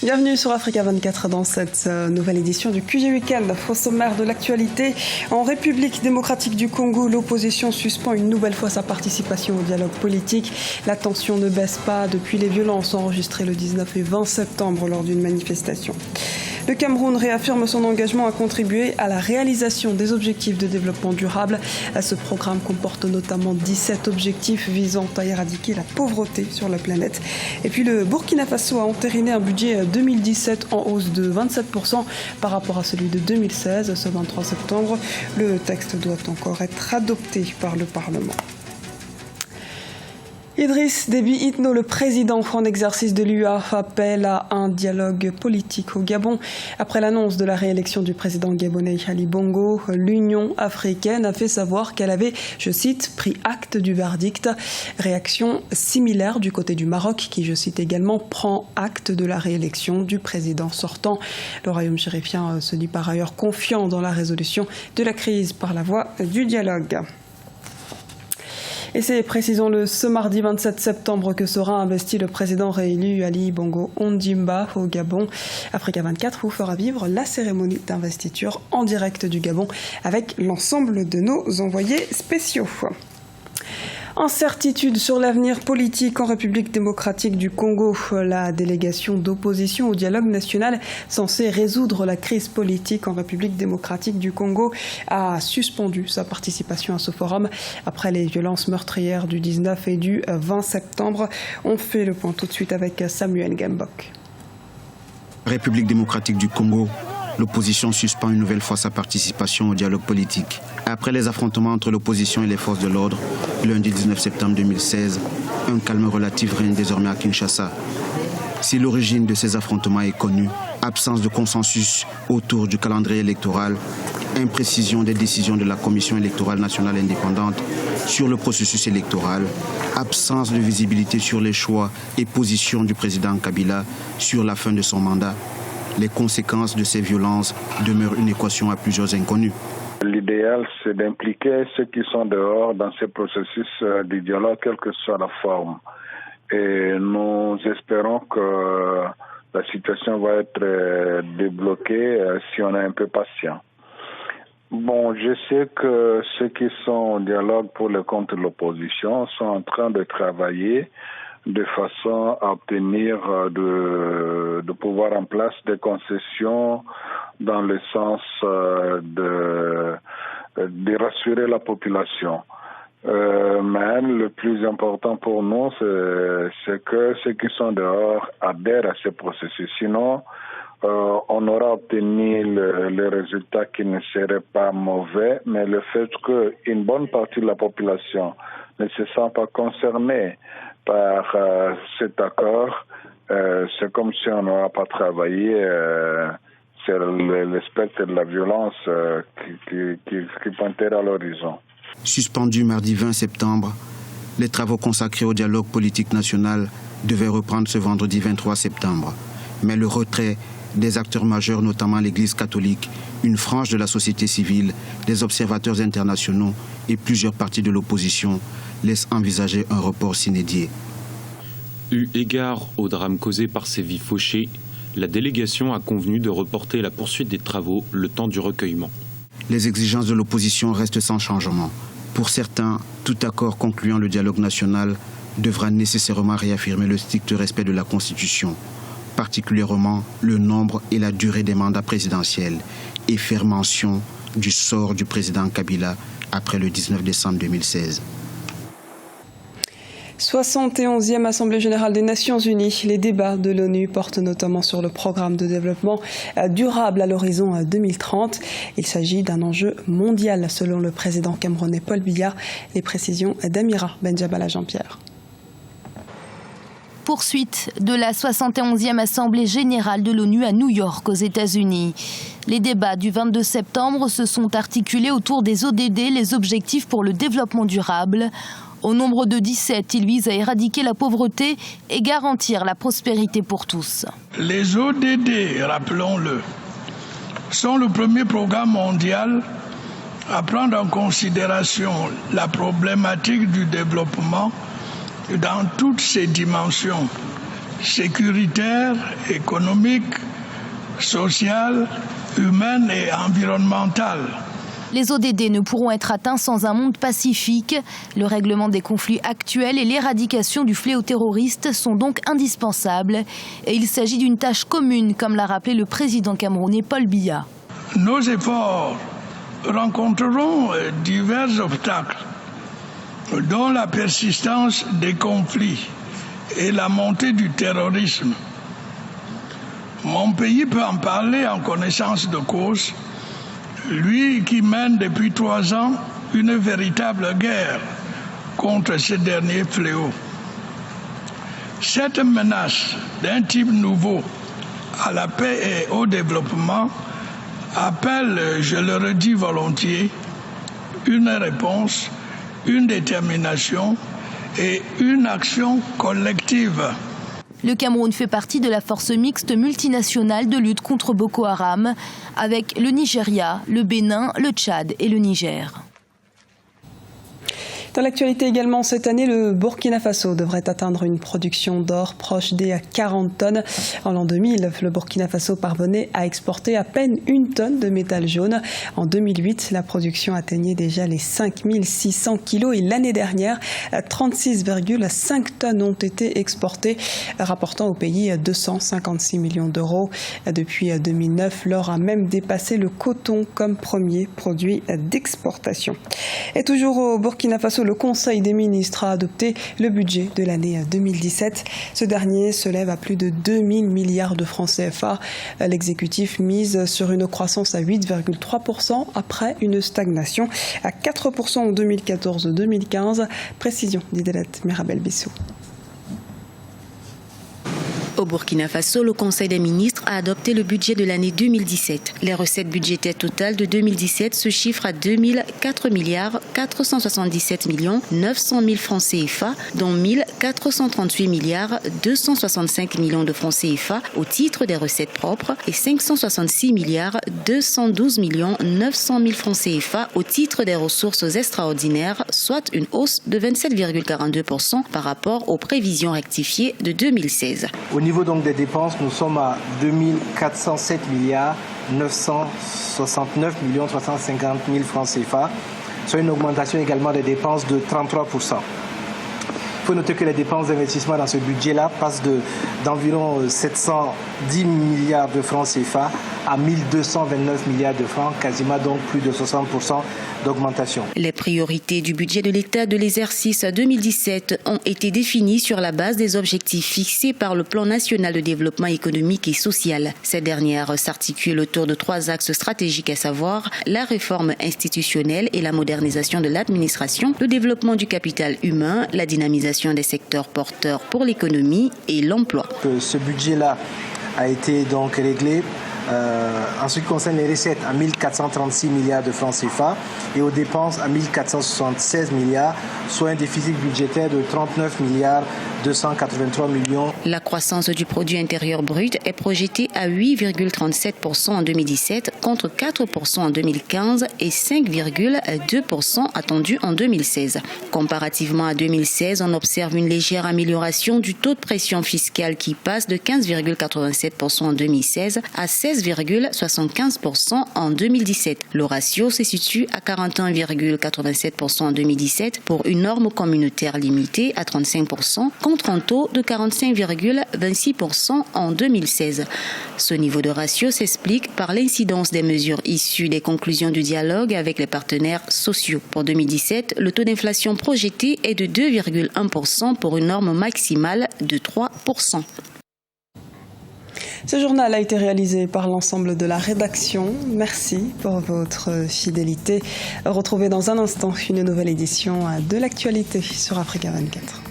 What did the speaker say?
Bienvenue sur Africa 24 dans cette nouvelle édition du QG Weekend. Au sommaire de l'actualité, en République démocratique du Congo, l'opposition suspend une nouvelle fois sa participation au dialogue politique. La tension ne baisse pas depuis les violences enregistrées le 19 et 20 septembre lors d'une manifestation. Le Cameroun réaffirme son engagement à contribuer à la réalisation des objectifs de développement durable. Ce programme comporte notamment 17 objectifs visant à éradiquer la pauvreté sur la planète. Et puis le Burkina Faso a entériné un budget 2017 en hausse de 27% par rapport à celui de 2016, ce 23 septembre. Le texte doit encore être adopté par le Parlement. Idriss Déby Itno, le président en exercice de l'UA, appelle à un dialogue politique au Gabon. Après l'annonce de la réélection du président gabonais Ali Bongo, l'Union africaine a fait savoir qu'elle avait, je cite, pris acte du verdict. Réaction similaire du côté du Maroc qui, je cite également, prend acte de la réélection du président sortant. Le royaume chérifien se dit par ailleurs confiant dans la résolution de la crise par la voie du dialogue. Et c'est, précisons-le, ce mardi 27 septembre que sera investi le président réélu Ali Bongo Ondimba au Gabon. Africa 24 vous fera vivre la cérémonie d'investiture en direct du Gabon avec l'ensemble de nos envoyés spéciaux. Incertitude sur l'avenir politique en République démocratique du Congo. La délégation d'opposition au dialogue national censée résoudre la crise politique en République démocratique du Congo a suspendu sa participation à ce forum après les violences meurtrières du 19 et du 20 septembre. On fait le point tout de suite avec Samuel Gambok. République démocratique du Congo. L'opposition suspend une nouvelle fois sa participation au dialogue politique. Après les affrontements entre l'opposition et les forces de l'ordre, lundi 19 septembre 2016, un calme relatif règne désormais à Kinshasa. Si l'origine de ces affrontements est connue, absence de consensus autour du calendrier électoral, imprécision des décisions de la Commission électorale nationale indépendante sur le processus électoral, absence de visibilité sur les choix et positions du président Kabila sur la fin de son mandat, les conséquences de ces violences demeurent une équation à plusieurs inconnus. L'idéal, c'est d'impliquer ceux qui sont dehors dans ce processus de dialogue, quelle que soit la forme. Et nous espérons que la situation va être débloquée si on est un peu patient. Bon, je sais que ceux qui sont au dialogue pour le compte de l'opposition sont en train de travailler de façon à obtenir de pouvoir en place des concessions dans le sens de rassurer la population. Mais le plus important pour nous, c'est que ceux qui sont dehors adhèrent à ce processus. Sinon, on aura obtenu le résultat qui ne serait pas mauvais, mais le fait qu'une bonne partie de la population ne se sent pas concernée par cet accord, c'est comme si on n'aurait pas travaillé sur le spectre de la violence qui pointait à l'horizon. Suspendu mardi 20 septembre, les travaux consacrés au dialogue politique national devaient reprendre ce vendredi 23 septembre. Mais le retrait des acteurs majeurs, notamment l'Église catholique, une frange de la société civile, des observateurs internationaux et plusieurs partis de l'opposition laisse envisager un report s'inédié. Eu égard au drame causé par ces vies fauchées, la délégation a convenu de reporter la poursuite des travaux le temps du recueillement. Les exigences de l'opposition restent sans changement. Pour certains, tout accord concluant le dialogue national devra nécessairement réaffirmer le strict respect de la Constitution, particulièrement le nombre et la durée des mandats présidentiels, et faire mention du sort du président Kabila après le 19 décembre 2016. 71e Assemblée générale des Nations Unies. Les débats de l'ONU portent notamment sur le programme de développement durable à l'horizon 2030. Il s'agit d'un enjeu mondial selon le président camerounais Paul Biya. Les précisions d'Amira Benjabala Jean-Pierre. Poursuite de la 71e Assemblée générale de l'ONU à New York aux États-Unis. Les débats du 22 septembre se sont articulés autour des ODD, les objectifs pour le développement durable. Au nombre de 17, ils visent à éradiquer la pauvreté et garantir la prospérité pour tous. Les ODD, rappelons-le, sont le premier programme mondial à prendre en considération la problématique du développement dans toutes ses dimensions, sécuritaire, économique, sociale, humaine et environnementale. Les ODD ne pourront être atteints sans un monde pacifique. Le règlement des conflits actuels et l'éradication du fléau terroriste sont donc indispensables. Et il s'agit d'une tâche commune, comme l'a rappelé le président camerounais Paul Biya. Nos efforts rencontreront divers obstacles, dont la persistance des conflits et la montée du terrorisme. Mon pays peut en parler en connaissance de cause, lui qui mène depuis 3 ans une véritable guerre contre ces derniers fléaux. Cette menace d'un type nouveau à la paix et au développement appelle, je le redis volontiers, une réponse, une détermination et une action collective. Le Cameroun fait partie de la force mixte multinationale de lutte contre Boko Haram, avec le Nigeria, le Bénin, le Tchad et le Niger. Dans l'actualité également, cette année, le Burkina Faso devrait atteindre une production d'or proche des 40 tonnes. En l'an 2000, le Burkina Faso parvenait à exporter à peine 1 tonne de métal jaune. En 2008, la production atteignait déjà les 5600 kilos et l'année dernière, 36,5 tonnes ont été exportées, rapportant au pays 256 millions d'euros. Depuis 2009, l'or a même dépassé le coton comme premier produit d'exportation. Et toujours au Burkina Faso, le Conseil des ministres a adopté le budget de l'année 2017. Ce dernier se lève à plus de 2000 milliards de francs CFA. L'exécutif mise sur une croissance à 8,3% après une stagnation à 4% en 2014-2015. Précision d'Idelette Mirabel-Bissou. Au Burkina Faso, le Conseil des ministres a adopté le budget de l'année 2017. Les recettes budgétaires totales de 2017 se chiffrent à 4 milliards 477 millions 900 000 francs CFA, dont 438 milliards 265 millions de francs CFA au titre des recettes propres et 566 milliards 212 millions 900 000 francs CFA au titre des ressources extraordinaires, soit une hausse de 27,42% par rapport aux prévisions rectifiées de 2016. Au niveau donc des dépenses, nous sommes à 2407 milliards 969 millions 350 000 francs CFA, soit une augmentation également des dépenses de 33%. Il faut noter que les dépenses d'investissement dans ce budget-là passent d'environ 710 milliards de francs CFA à 1229 milliards de francs, quasiment donc plus de 60% d'augmentation. Les priorités du budget de l'État de l'exercice 2017 ont été définies sur la base des objectifs fixés par le Plan national de développement économique et social. Ces dernières s'articulent autour de 3 axes stratégiques, à savoir la réforme institutionnelle et la modernisation de l'administration, le développement du capital humain, la dynamisation des secteurs porteurs pour l'économie et l'emploi. Ce budget-là a été donc réglé en ce qui concerne les recettes à 1436 milliards de francs CFA et aux dépenses à 1476 milliards, soit un déficit budgétaire de 39 milliards 283 millions. La croissance du produit intérieur brut est projetée à 8,37% en 2017 contre 4% en 2015 et 5,2% attendu en 2016. Comparativement à 2016, on observe une légère amélioration du taux de pression fiscale qui passe de 15,87% en 2016 à 16,75% en 2017. Le ratio se situe à 41,87% en 2017 pour une norme communautaire limitée à 35% contre un taux de 45,26% en 2016. Ce niveau de ratio s'explique par l'incidence des mesures issues des conclusions du dialogue avec les partenaires sociaux. Pour 2017, le taux d'inflation projeté est de 2,1% pour une norme maximale de 3%. Ce journal a été réalisé par l'ensemble de la rédaction. Merci pour votre fidélité. Retrouvez dans un instant une nouvelle édition de l'actualité sur Africa 24.